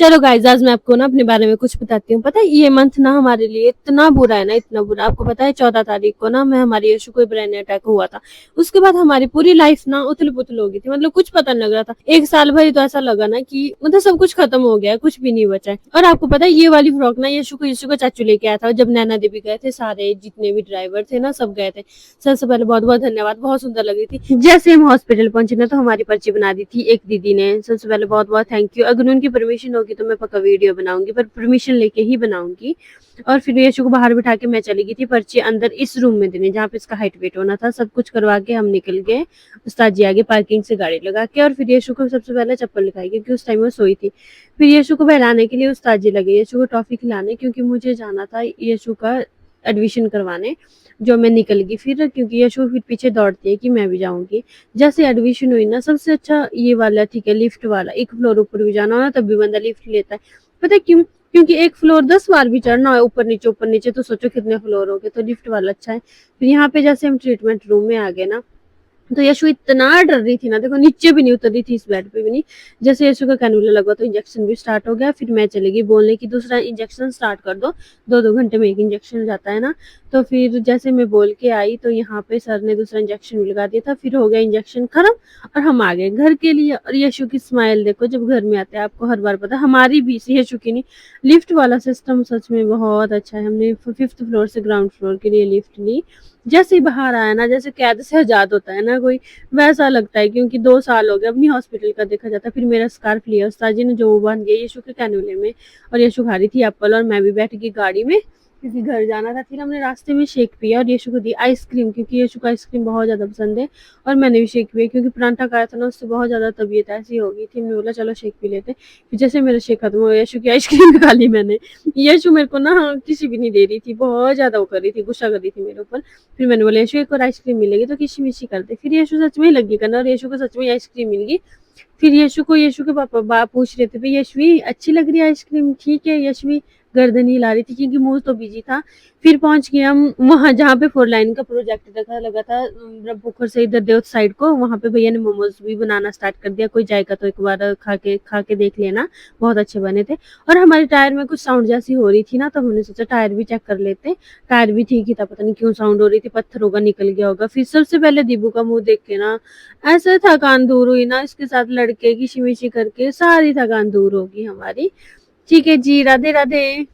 चलो गाइस, आज मैं आपको ना अपने बारे में कुछ बताती हूँ। पता है ये मंथ ना हमारे लिए इतना बुरा है ना, इतना बुरा। आपको पता है 14 तारीख को ना मैं हमारी यशु को ब्रेन अटैक हुआ था। उसके बाद हमारी पूरी लाइफ ना उथल पुथल हो गई थी, मतलब कुछ पता नहीं लग रहा था। एक साल भर तो ऐसा लगा ना कि मतलब सब कुछ खत्म हो गया है, कुछ भी नहीं बचा है। और आपको पता है ये वाली फ्रॉक ना यशु को चाचू लेके आया था, जब नैना देवी गए थे, सारे जितने भी ड्राइवर थे ना सब गए थे। सबसे पहले बहुत बहुत धन्यवाद, बहुत सुंदर लग रही थी। जैसे हम हॉस्पिटल पहुंचे ना तो हमारी पर्ची बना दी थी एक दीदी ने। सबसे पहले बहुत बहुत थैंक यू। अगर उनकी परमिशन होगी तो मैं पक्का वीडियो बनाऊंगी, पर परमिशन लेके ही बनाऊंगी। और फिर यशु को बाहर बिठा के मैं चली गई थी पर्ची अंदर इस रूम में देने, जहाँ पे इसका हाइट वेट होना था। सब कुछ करवा के हम निकल गए उस्ताद जी आगे पार्किंग से गाड़ी लगा के। और फिर यशु को सबसे पहले चप्पल दिखाई क्योंकि उस टाइम वो सोई थी। फिर यशु को बहलाने के लिए उस्ताद जी लगे यशु को टॉफी खिलाने, क्योंकि मुझे जाना था यशु का एडमिशन करवाने। जो मैं निकल गई फिर, क्योंकि यशु फिर पीछे दौड़ती है कि मैं भी जाऊंगी। जैसे एडमिशन हुई ना, सबसे अच्छा ये वाला ठीक है, लिफ्ट वाला। एक फ्लोर ऊपर भी जाना हो ना तब भी बंदा लिफ्ट लेता है। पता है क्यों? क्योंकि एक फ्लोर 10 बार भी चढ़ना हो ऊपर नीचे तो सोचो कितने फ्लोर हो गए, तो लिफ्ट वाला अच्छा है। फिर यहाँ पे जैसे हम ट्रीटमेंट रूम में आ गए ना, तो यशु इतना डर रही थी ना, देखो नीचे भी नहीं उतर रही थी, इस बेड पे भी नहीं। जैसे यशु का कैनुला लगा तो इंजेक्शन भी स्टार्ट हो गया। फिर मैं चली गई बोलने की दूसरा इंजेक्शन स्टार्ट कर दो, 2-2 घंटे में एक इंजेक्शन हो जाता है ना। तो फिर जैसे मैं बोल के आई तो यहाँ पे सर ने दूसरा इंजेक्शन भी लगा दिया था। फिर हो गया इंजेक्शन खत्म और हम आ गए घर के लिए। और यशु की स्माइल देखो जब घर में आते हैं, आपको हर बार पता, हमारी भी यशु की नहीं। लिफ्ट वाला सिस्टम सच में बहुत अच्छा है। हमने 5th फ्लोर से ग्राउंड फ्लोर के लिए लिफ्ट ली। जैसे ही बाहर आया ना, जैसे कैद से आजाद होता है ना कोई, वैसा लगता है। क्योंकि 2 साल हो गए अपनी हॉस्पिटल का देखा जाता है। फिर मेरा स्कार्फ लिया उस्ताद जी ने, जो वो बांध गया यशु के कैनुले में। और यशु खा रही थी एप्पल और मैं भी बैठ गई गाड़ी में, क्योंकि घर जाना था। फिर हमने रास्ते में शेक पिया और यशु को दी आइसक्रीम, क्योंकि यशु को आइसक्रीम बहुत ज़्यादा पसंद है। और मैंने भी शेक पिया, क्योंकि परांठा खाया था ना, उससे बहुत ज़्यादा तबीयत ऐसी हो गई थी। हमने बोला चलो शेक पी लेते। फिर जैसे मेरा शेक खत्म हो गया, यशु की आइसक्रीम खा ली मैंने। यशु मेरे को ना किसी भी नहीं दे रही थी, बहुत ज़्यादा वो कर रही थी, गुस्सा कर रही थी मेरे ऊपर। फिर मैंने बोला यशु एक और आइसक्रीम मिलेगी तो किसी-मिसी कर दे। फिर यशु सच में ही लगी करना और यशु को सच में आइसक्रीम मिल गई। फिर यशु के पापा पूछ रहे थे भाई यशवी अच्छी लग रही है आइसक्रीम? ठीक है। यशवी गर्दन हिला रही थी क्योंकि मुंह तो बिजी था। फिर पहुंच गए हम वहां जहाँ पे 4 लाइन का प्रोजेक्ट लगा था ब्रह्मपुर से इधर देव साइड को। वहां पे भैया ने मोमोज भी बनाना स्टार्ट कर दिया। कोई जाएगा तो एक बार खा के देख लेना, बहुत अच्छे बने थे। और हमारे टायर में कुछ साउंड जैसी हो रही थी ना, तो हमने सोचा टायर भी चेक कर लेते। टायर भी ठीक ही था, पता नहीं क्यों साउंड हो रही थी, पत्थर होगा निकल गया होगा। फिर सबसे पहले दीबू का मुंह देख के ना ऐसे थकान दूर हुई ना, इसके साथ लड़के किसी मिशी करके सारी थकान दूर होगी हमारी। ठीक है जी, राधे राधे।